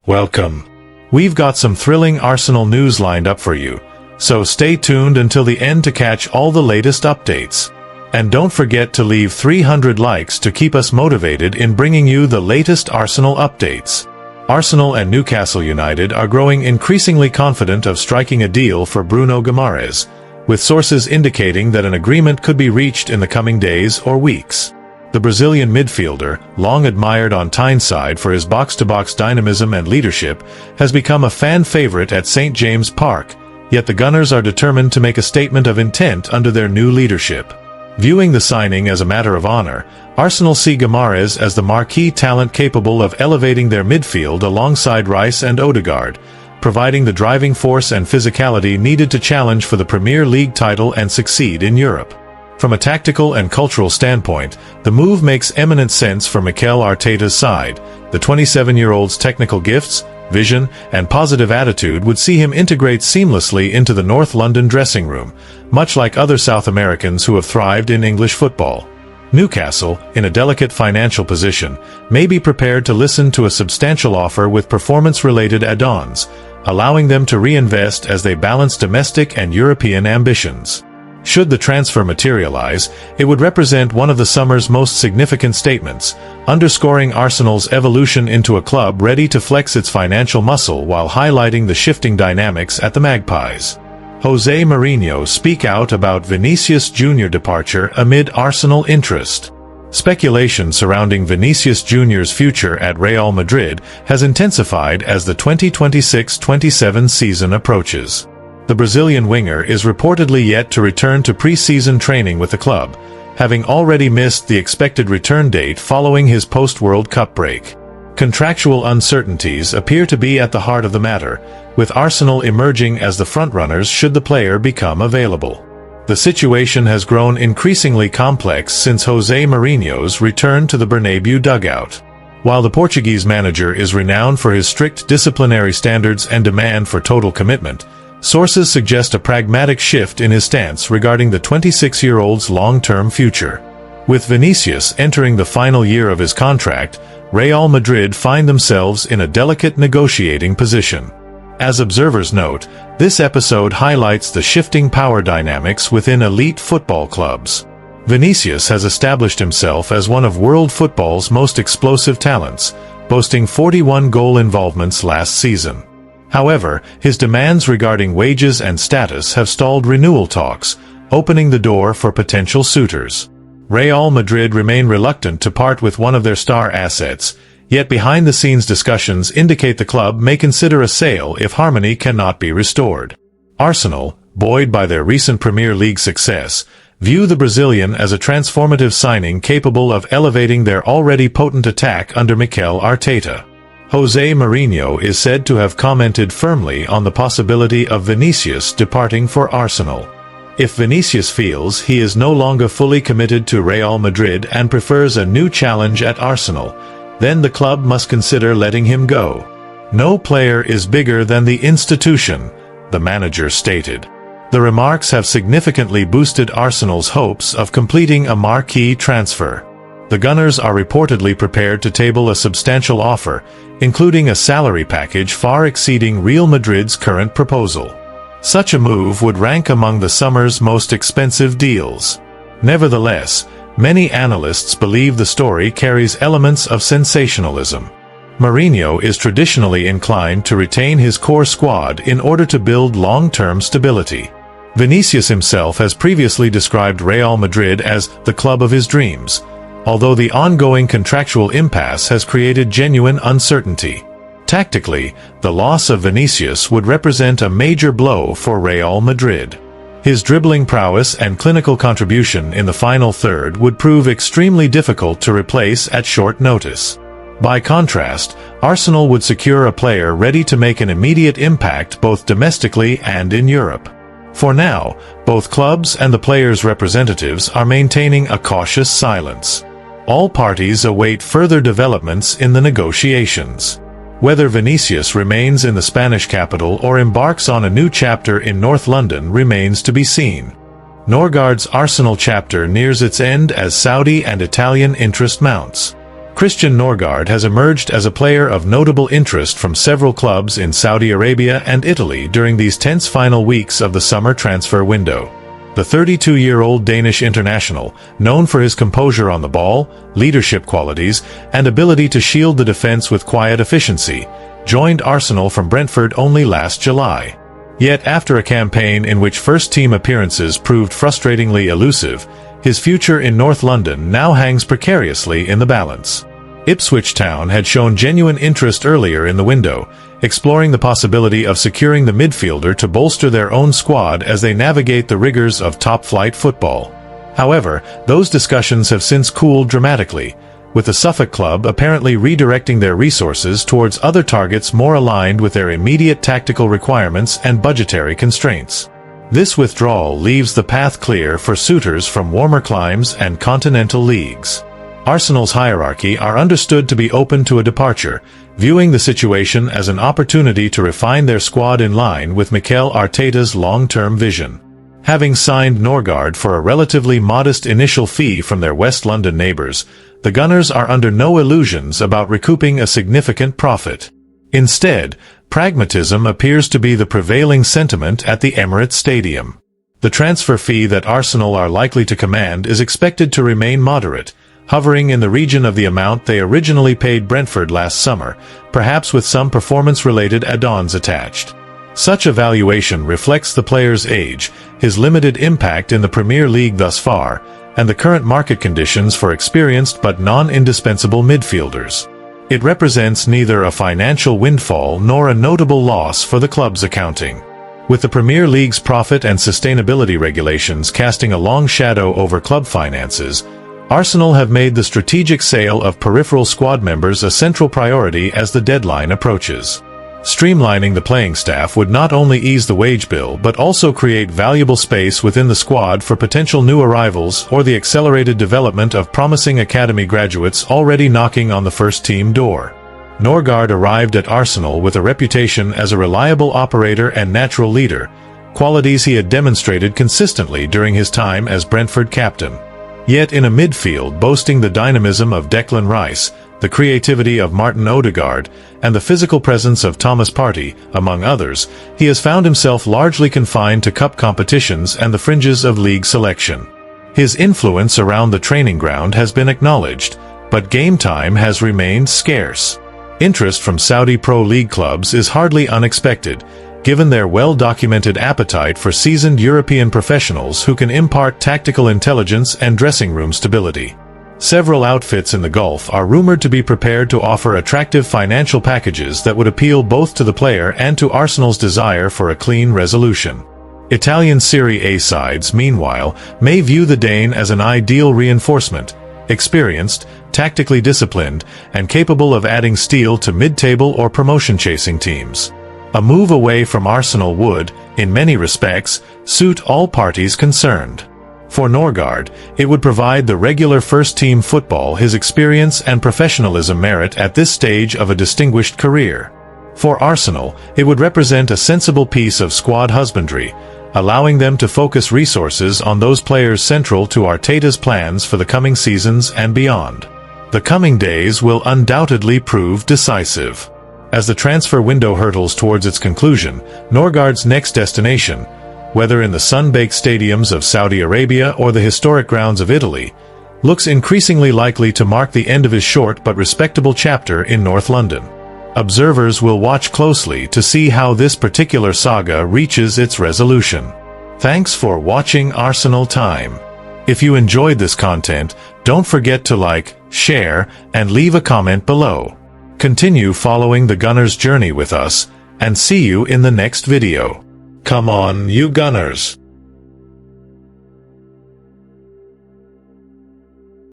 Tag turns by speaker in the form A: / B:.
A: Welcome. We've got some thrilling Arsenal news lined up for you, so stay tuned until the end to catch all the latest updates. And don't forget to leave 300 likes to keep us motivated in bringing you the latest Arsenal updates. Arsenal and Newcastle United are growing increasingly confident of striking a deal for Bruno Guimaraes, with sources indicating that an agreement could be reached in the coming days or weeks. The Brazilian midfielder, long admired on Tyneside for his box-to-box dynamism and leadership, has become a fan favorite at St. James Park, yet the Gunners are determined to make a statement of intent under their new leadership. Viewing the signing as a matter of honor, Arsenal see Guimaraes as the marquee talent capable of elevating their midfield alongside Rice and Odegaard, providing the driving force and physicality needed to challenge for the Premier League title and succeed in Europe. From a tactical and cultural standpoint, the move makes eminent sense for Mikel Arteta's side. The 27-year-old's technical gifts, vision, and positive attitude would see him integrate seamlessly into the North London dressing room, much like other South Americans who have thrived in English football. Newcastle, in a delicate financial position, may be prepared to listen to a substantial offer with performance-related add-ons, allowing them to reinvest as they balance domestic and European ambitions. Should the transfer materialize, it would represent one of the summer's most significant statements, underscoring Arsenal's evolution into a club ready to flex its financial muscle while highlighting the shifting dynamics at the Magpies. José Mourinho speak out about Vinícius Júnior departure amid Arsenal interest. Speculation surrounding Vinícius Júnior's future at Real Madrid has intensified as the 2026-27 season approaches. The Brazilian winger is reportedly yet to return to pre-season training with the club, having already missed the expected return date following his post-World Cup break. Contractual uncertainties appear to be at the heart of the matter, with Arsenal emerging as the frontrunners should the player become available. The situation has grown increasingly complex since José Mourinho's return to the Bernabéu dugout. While the Portuguese manager is renowned for his strict disciplinary standards and demand for total commitment, sources suggest a pragmatic shift in his stance regarding the 26-year-old's long-term future. With Vinícius entering the final year of his contract, Real Madrid find themselves in a delicate negotiating position. As observers note, this episode highlights the shifting power dynamics within elite football clubs. Vinícius has established himself as one of world football's most explosive talents, boasting 41 goal involvements last season. However, his demands regarding wages and status have stalled renewal talks, opening the door for potential suitors. Real Madrid remain reluctant to part with one of their star assets, yet behind-the-scenes discussions indicate the club may consider a sale if harmony cannot be restored. Arsenal, buoyed by their recent Premier League success, view the Brazilian as a transformative signing capable of elevating their already potent attack under Mikel Arteta. José Mourinho is said to have commented firmly on the possibility of Vinícius departing for Arsenal. If Vinícius feels he is no longer fully committed to Real Madrid and prefers a new challenge at Arsenal, then the club must consider letting him go. No player is bigger than the institution, the manager stated. The remarks have significantly boosted Arsenal's hopes of completing a marquee transfer. The Gunners are reportedly prepared to table a substantial offer, including a salary package far exceeding Real Madrid's current proposal. Such a move would rank among the summer's most expensive deals. Nevertheless, many analysts believe the story carries elements of sensationalism. Mourinho is traditionally inclined to retain his core squad in order to build long-term stability. Vinícius himself has previously described Real Madrid as the club of his dreams, although the ongoing contractual impasse has created genuine uncertainty. Tactically, the loss of Vinícius would represent a major blow for Real Madrid. His dribbling prowess and clinical contribution in the final third would prove extremely difficult to replace at short notice. By contrast, Arsenal would secure a player ready to make an immediate impact both domestically and in Europe. For now, both clubs and the players' representatives are maintaining a cautious silence. All parties await further developments in the negotiations. Whether Vinícius remains in the Spanish capital or embarks on a new chapter in North London remains to be seen. Norgaard's Arsenal chapter nears its end as Saudi and Italian interest mounts. Christian Norgard has emerged as a player of notable interest from several clubs in Saudi Arabia and Italy during these tense final weeks of the summer transfer window. The 32-year-old Danish international, known for his composure on the ball, leadership qualities, and ability to shield the defense with quiet efficiency, joined Arsenal from Brentford only last July. Yet after a campaign in which first-team appearances proved frustratingly elusive, his future in North London now hangs precariously in the balance. Ipswich Town had shown genuine interest earlier in the window, exploring the possibility of securing the midfielder to bolster their own squad as they navigate the rigors of top-flight football. However, those discussions have since cooled dramatically, with the Suffolk club apparently redirecting their resources towards other targets more aligned with their immediate tactical requirements and budgetary constraints. This withdrawal leaves the path clear for suitors from warmer climes and continental leagues. Arsenal's hierarchy are understood to be open to a departure, viewing the situation as an opportunity to refine their squad in line with Mikel Arteta's long-term vision. Having signed Norgard for a relatively modest initial fee from their West London neighbours, the Gunners are under no illusions about recouping a significant profit. Instead, pragmatism appears to be the prevailing sentiment at the Emirates Stadium. The transfer fee that Arsenal are likely to command is expected to remain moderate, hovering in the region of the amount they originally paid Brentford last summer, perhaps with some performance-related add-ons attached. Such a valuation reflects the player's age, his limited impact in the Premier League thus far, and the current market conditions for experienced but non-indispensable midfielders. It represents neither a financial windfall nor a notable loss for the club's accounting. With the Premier League's profit and sustainability regulations casting a long shadow over club finances, Arsenal have made the strategic sale of peripheral squad members a central priority as the deadline approaches. Streamlining the playing staff would not only ease the wage bill but also create valuable space within the squad for potential new arrivals or the accelerated development of promising academy graduates already knocking on the first-team door. Norgard arrived at Arsenal with a reputation as a reliable operator and natural leader, qualities he had demonstrated consistently during his time as Brentford captain. Yet in a midfield boasting the dynamism of Declan Rice, the creativity of Martin Odegaard, and the physical presence of Thomas Partey, among others, he has found himself largely confined to cup competitions and the fringes of league selection. His influence around the training ground has been acknowledged, but game time has remained scarce. Interest from Saudi Pro League clubs is hardly unexpected, given their well-documented appetite for seasoned European professionals who can impart tactical intelligence and dressing room stability. Several outfits in the Gulf are rumored to be prepared to offer attractive financial packages that would appeal both to the player and to Arsenal's desire for a clean resolution. Italian Serie A sides, meanwhile, may view the Dane as an ideal reinforcement, experienced, tactically disciplined, and capable of adding steel to mid-table or promotion-chasing teams. A move away from Arsenal would, in many respects, suit all parties concerned. For Norgard, it would provide the regular first-team football his experience and professionalism merit at this stage of a distinguished career. For Arsenal, it would represent a sensible piece of squad husbandry, allowing them to focus resources on those players central to Arteta's plans for the coming seasons and beyond. The coming days will undoubtedly prove decisive. As the transfer window hurtles towards its conclusion, Norgard's next destination, whether in the sun-baked stadiums of Saudi Arabia or the historic grounds of Italy, looks increasingly likely to mark the end of his short but respectable chapter in North London. Observers will watch closely to see how this particular saga reaches its resolution. Thanks for watching Arsenal Time. If you enjoyed this content, don't forget to like, share, and leave a comment below. Continue following the Gunners' journey with us, and see you in the next video. Come on, you Gunners!